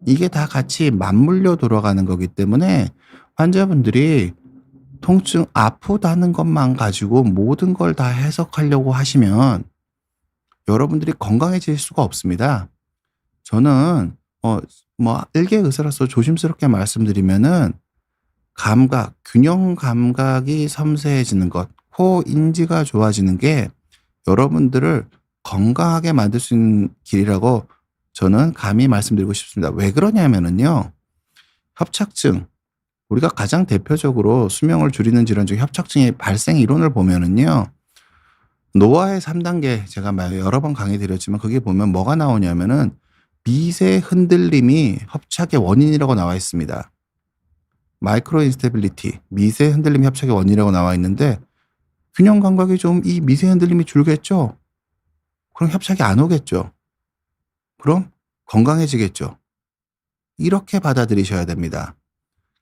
이게 다 같이 맞물려 돌아가는 거기 때문에 환자분들이 통증 아프다는 것만 가지고 모든 걸 다 해석하려고 하시면 여러분들이 건강해질 수가 없습니다. 저는 뭐 일개 의사로서 조심스럽게 말씀드리면은 감각, 균형 감각이 섬세해지는 것, 코어 인지가 좋아지는 게 여러분들을 건강하게 만들 수 있는 길이라고 저는 감히 말씀드리고 싶습니다. 왜 그러냐면은요. 협착증, 우리가 가장 대표적으로 수명을 줄이는 질환 중 협착증의 발생 이론을 보면은요. 노화의 3단계 제가 여러 번 강의 드렸지만 거기에 보면 뭐가 나오냐면은 미세 흔들림이 협착의 원인이라고 나와 있습니다. 마이크로 인스테빌리티, 미세 흔들림 협착의 원인이라고 나와 있는데 균형 감각이 좀 이 미세 흔들림이 줄겠죠? 그럼 협착이 안 오겠죠? 그럼 건강해지겠죠? 이렇게 받아들이셔야 됩니다.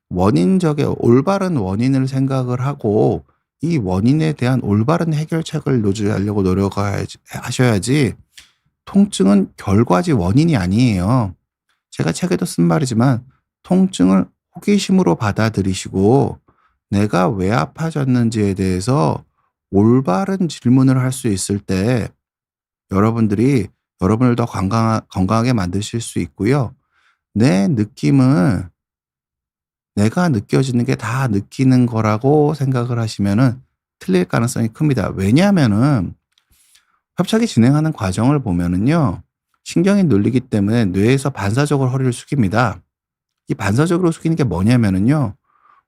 원인적의 올바른 원인을 생각을 하고 이 원인에 대한 올바른 해결책을 노주하려고 노력하셔야지 통증은 결과지 원인이 아니에요. 제가 책에도 쓴 말이지만 통증을 호기심으로 받아들이시고 내가 왜 아파졌는지에 대해서 올바른 질문을 할 수 있을 때 여러분들이 여러분을 더 건강하게 만드실 수 있고요. 내 느낌은 내가 느껴지는 게 다 느끼는 거라고 생각을 하시면은 틀릴 가능성이 큽니다. 왜냐하면은 협착이 진행하는 과정을 보면은요. 신경이 눌리기 때문에 뇌에서 반사적으로 허리를 숙입니다. 이 반사적으로 숙이는 게 뭐냐면은요.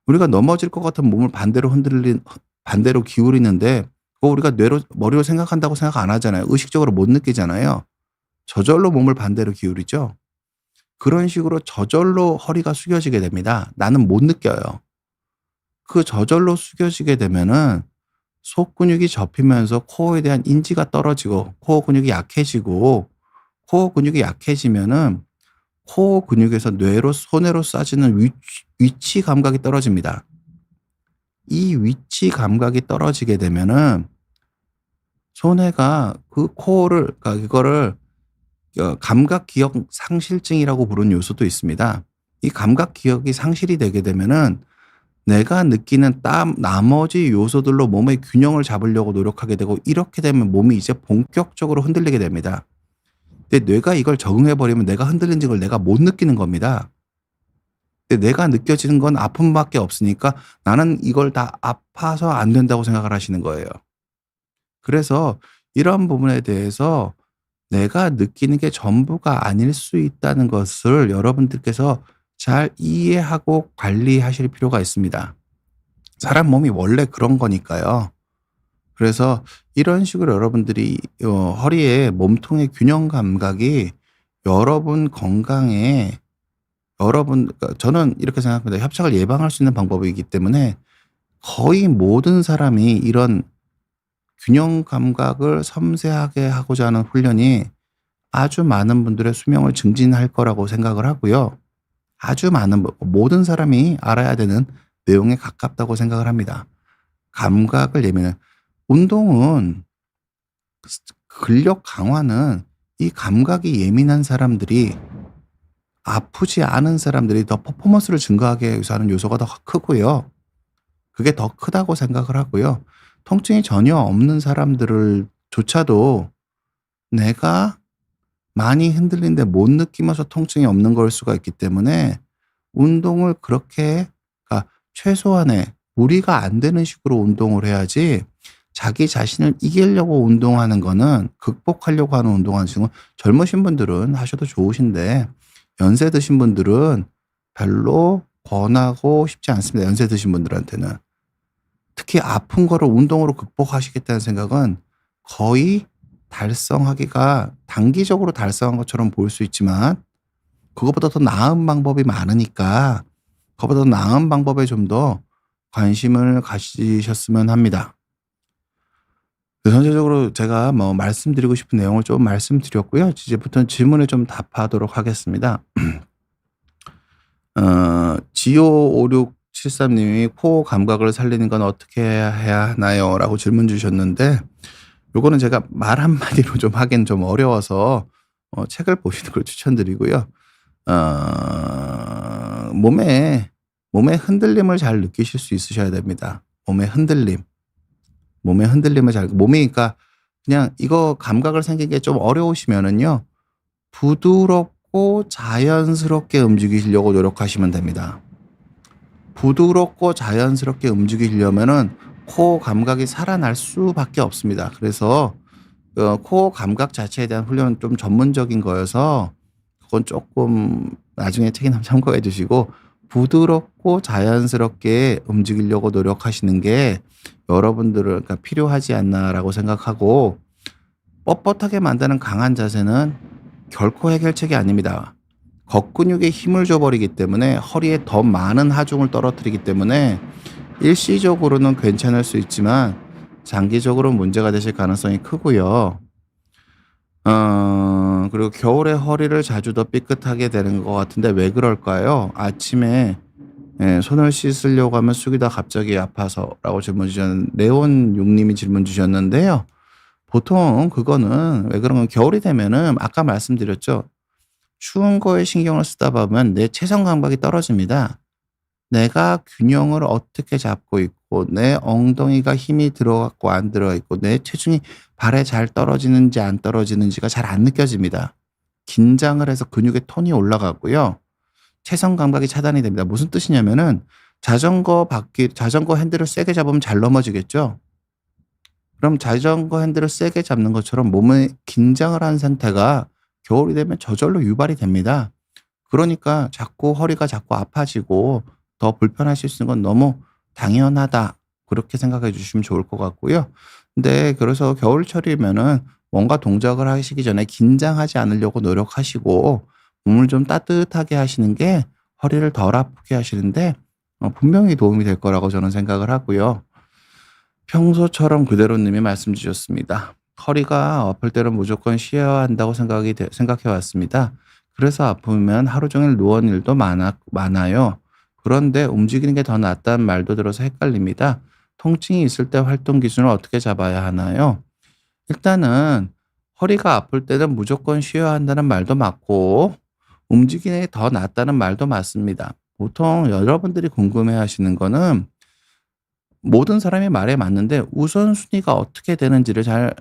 우리가 넘어질 것 같은 몸을 반대로 기울이는데 그거 우리가 머리로 생각한다고 생각 안 하잖아요. 의식적으로 못 느끼잖아요. 저절로 몸을 반대로 기울이죠. 그런 식으로 저절로 허리가 숙여지게 됩니다. 나는 못 느껴요. 그 저절로 숙여지게 되면은 속 근육이 접히면서 코어에 대한 인지가 떨어지고 코어 근육이 약해지고 코어 근육이 약해지면은 코어 근육에서 손으로 쏴지는 위치 감각이 떨어집니다. 이 위치 감각이 떨어지게 되면은 손해가 그 코어를, 그러니까 이거를 감각 기억 상실증이라고 부르는 요소도 있습니다. 이 감각 기억이 상실이 되게 되면은 내가 느끼는 나머지 요소들로 몸의 균형을 잡으려고 노력하게 되고 이렇게 되면 몸이 이제 본격적으로 흔들리게 됩니다. 근데 뇌가 이걸 적응해 버리면 내가 흔들린지 걸 내가 못 느끼는 겁니다. 근데 내가 느껴지는 건 아픔밖에 없으니까 나는 이걸 다 아파서 안 된다고 생각을 하시는 거예요. 그래서 이런 부분에 대해서 내가 느끼는 게 전부가 아닐 수 있다는 것을 여러분들께서 잘 이해하고 관리하실 필요가 있습니다. 사람 몸이 원래 그런 거니까요. 그래서 이런 식으로 여러분들이 허리의 몸통의 균형 감각이 여러분 건강에 그러니까 저는 이렇게 생각합니다. 협착을 예방할 수 있는 방법이기 때문에 거의 모든 사람이 이런 균형 감각을 섬세하게 하고자 하는 훈련이 아주 많은 분들의 수명을 증진할 거라고 생각을 하고요. 아주 많은 모든 사람이 알아야 되는 내용에 가깝다고 생각을 합니다. 감각을 예민해 운동은 근력 강화는 이 감각이 예민한 사람들이 아프지 않은 사람들이 더 퍼포먼스를 증가하게 위해서 하는 요소가 더 크고요. 그게 더 크다고 생각을 하고요. 통증이 전혀 없는 사람들을 조차도 내가 많이 흔들리는데 못 느끼면서 통증이 없는 걸 수가 있기 때문에 운동을 그렇게 그러니까 최소한의 무리가 안 되는 식으로 운동을 해야지 자기 자신을 이기려고 운동하는 거는 극복하려고 하는 운동하는 식은 젊으신 분들은 하셔도 좋으신데 연세 드신 분들은 별로 권하고 싶지 않습니다, 연세 드신 분들한테는. 특히 아픈 거를 운동으로 극복하시겠다는 생각은 거의 달성하기가 단기적으로 달성한 것처럼 보일 수 있지만 그것보다 더 나은 방법이 많으니까 그것보다 더 나은 방법에 좀 더 관심을 가지셨으면 합니다. 전체적으로 제가 뭐 말씀드리고 싶은 내용을 좀 말씀드렸고요. 이제부터는 질문에 좀 답하도록 하겠습니다. 지오5673 님이 "코어 감각을 살리는 건 어떻게 해야 하나요?" 라고 질문 주셨는데 요거는 제가 말 한마디로 좀 하기는 좀 어려워서 책을 보시는 걸 추천드리고요. 몸의 흔들림을 잘 느끼실 수 있으셔야 됩니다. 몸의 흔들림. 몸의 흔들림을 잘 몸이 그러니까 그냥 이거 감각을 생기는 게 좀 어려우시면은요. 부드럽고 자연스럽게 움직이시려고 노력하시면 됩니다. 부드럽고 자연스럽게 움직이려면은 코어 감각이 살아날 수밖에 없습니다. 그래서 코어 감각 자체에 대한 훈련은 좀 전문적인 거여서 그건 쪼끔 나중에 책이나 참고해 주시고 부드럽고 자연스럽게 움직이려고 노력하시는 게 여러분들을 그러니까 필요하지 않나라고 생각하고 뻣뻣하게 만드는 강한 자세는 결코 해결책이 아닙니다. 겉근육에 힘을 줘 버리기 때문에 허리에 더 많은 하중을 떨어뜨리기 때문에 일시적으로는 괜찮을 수 있지만 장기적으로 문제가 되실 가능성이 크고요. 그리고 겨울에 허리를 자주 더 삐끗하게 되는 것 같은데 왜 그럴까요? 아침에 손을 씻으려고 하면 숙이다 갑자기 아파서라고 질문 주셨는 레온6 님이 질문 주셨는데요. 보통 그거는 왜 그런 건 겨울이 되면은 아까 말씀드렸죠. 추운 거에 신경을 쓰다 보면 내 체성 감각이 떨어집니다. 내가 균형을 어떻게 잡고 있고 내 엉덩이가 힘이 들어갔고 안 들어가 있고 내 체중이 발에 잘 떨어지는지 안 떨어지는지가 잘 안 느껴집니다. 긴장을 해서 근육의 톤이 올라가고요. 체성 감각이 차단이 됩니다. 무슨 뜻이냐면은 자전거 핸들을 세게 잡으면 잘 넘어지겠죠? 그럼 자전거 핸들을 세게 잡는 것처럼 몸에 긴장을 한 상태가 겨울이 되면 저절로 유발이 됩니다. 그러니까 허리가 자꾸 아파지고 더 불편하실 수 있는 건 너무 당연하다. 그렇게 생각해 주시면 좋을 것 같고요. 근데 그래서 겨울철이면은 뭔가 동작을 하시기 전에 긴장하지 않으려고 노력하시고 몸을 좀 따뜻하게 하시는 게 허리를 덜 아프게 하시는데 분명히 도움이 될 거라고 저는 생각을 하고요. 평소처럼 그대로 님이 말씀 주셨습니다. "허리가 아플 때는 무조건 쉬어야 한다고 생각해 왔습니다. 그래서 아프면 하루 종일 누운 일도 많아요. 그런데 움직이는 게 더 낫다는 말도 들어서 헷갈립니다. 통증이 있을 때 활동 기준을 어떻게 잡아야 하나요?" 일단은 허리가 아플 때는 무조건 쉬어야 한다는 말도 맞고 움직이는 게 더 낫다는 말도 맞습니다. 보통 여러분들이 궁금해하시는 거는 모든 사람의 말에 맞는데 우선순위가 어떻게 되는지를 잘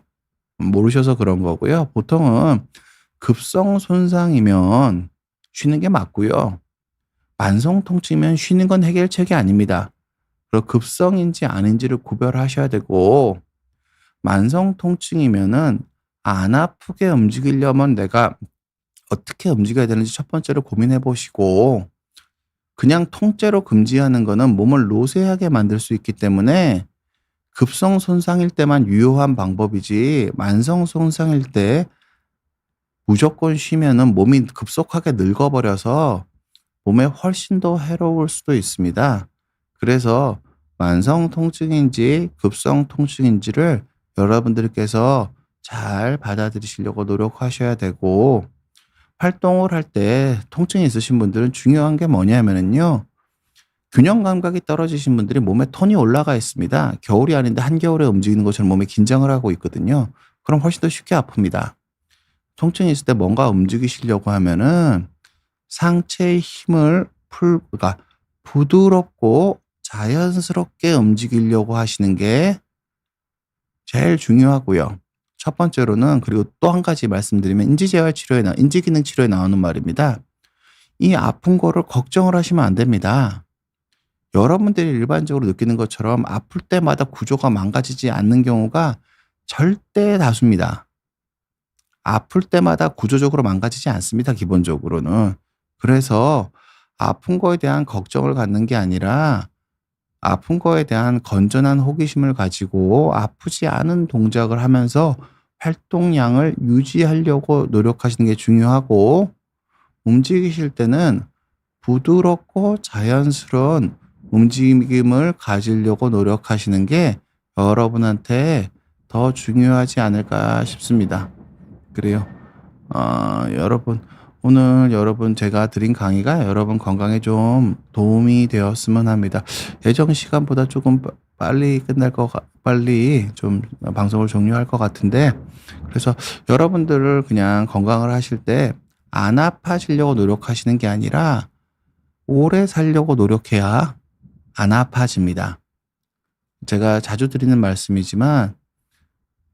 모르셔서 그런 거고요. 보통은 급성 손상이면 쉬는 게 맞고요. 만성 통증이면 쉬는 건 해결책이 아닙니다. 그리고 급성인지 아닌지를 구별하셔야 되고 만성 통증이면은 안 아프게 움직이려면 내가 어떻게 움직여야 되는지 첫 번째로 고민해 보시고 그냥 통째로 금지하는 거는 몸을 노쇠하게 만들 수 있기 때문에 급성 손상일 때만 유효한 방법이지 만성 손상일 때 무조건 쉬면은 몸이 급속하게 늙어버려서 몸에 훨씬 더 해로울 수도 있습니다. 그래서 만성 통증인지 급성 통증인지를 여러분들께서 잘 받아들이시려고 노력하셔야 되고 활동을 할 때 통증이 있으신 분들은 중요한 게 뭐냐면은요. 균형 감각이 떨어지신 분들이 몸에 톤이 올라가 있습니다. 겨울이 아닌데 한겨울에 움직이는 것처럼 몸에 긴장을 하고 있거든요. 그럼 훨씬 더 쉽게 아픕니다. 통증이 있을 때 뭔가 움직이시려고 하면은 상체의 힘을 그러니까 부드럽고 자연스럽게 움직이려고 하시는 게 제일 중요하고요. 첫 번째로는 그리고 또 한 가지 말씀드리면 인지재활 치료에 인지기능 치료에 나오는 말입니다. 이 아픈 거를 걱정을 하시면 안 됩니다. 여러분들이 일반적으로 느끼는 것처럼 아플 때마다 구조가 망가지지 않는 경우가 절대 다수입니다. 아플 때마다 구조적으로 망가지지 않습니다, 기본적으로는. 그래서 아픈 거에 대한 걱정을 갖는 게 아니라 아픈 거에 대한 건전한 호기심을 가지고 아프지 않은 동작을 하면서 활동량을 유지하려고 노력하시는 게 중요하고, 움직이실 때는 부드럽고 자연스러운 움직임을 가지려고 노력하시는 게 여러분한테 더 중요하지 않을까 싶습니다. 그래요. 여러분, 오늘 여러분 제가 드린 강의가 여러분 건강에 좀 도움이 되었으면 합니다. 예정 시간보다 조금 빨리 끝날 빨리 좀 방송을 종료할 것 같은데, 그래서 여러분들을 그냥 건강을 하실 때 안 아파지려고 노력하시는 게 아니라 오래 살려고 노력해야 안 아파집니다. 제가 자주 드리는 말씀이지만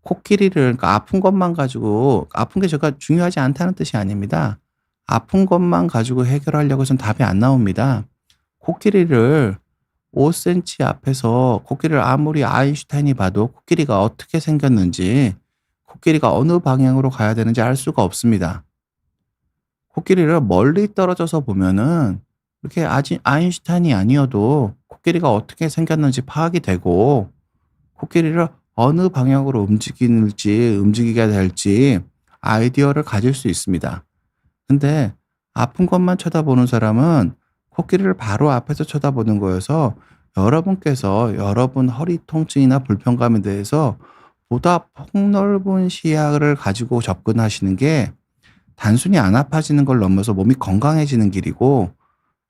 코끼리를, 그러니까 아픈 것만 가지고, 아픈 게 제가 중요하지 않다는 뜻이 아닙니다. 아픈 것만 가지고 해결하려고 해서는 답이 안 나옵니다. 코끼리를 5cm 앞에서 코끼리를 아무리 아인슈타인이 봐도 코끼리가 어떻게 생겼는지, 코끼리가 어느 방향으로 가야 되는지 알 수가 없습니다. 코끼리를 멀리 떨어져서 보면은 이렇게 아인슈타인이 아니어도 코끼리가 어떻게 생겼는지 파악이 되고, 코끼리를 어느 방향으로 움직이게 될지 아이디어를 가질 수 있습니다. 근데 아픈 것만 쳐다보는 사람은 코끼리를 바로 앞에서 쳐다보는 거여서, 여러분께서 여러분 허리 통증이나 불편감에 대해서 보다 폭넓은 시야를 가지고 접근하시는 게 단순히 안 아파지는 걸 넘어서 몸이 건강해지는 길이고,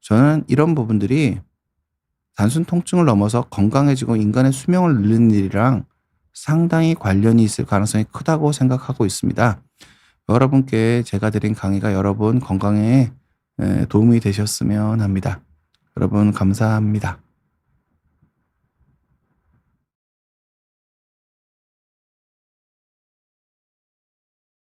저는 이런 부분들이 단순 통증을 넘어서 건강해지고 인간의 수명을 늘리는 일이랑 상당히 관련이 있을 가능성이 크다고 생각하고 있습니다. 여러분께 제가 드린 강의가 여러분 건강에 도움이 되셨으면 합니다. 여러분 감사합니다.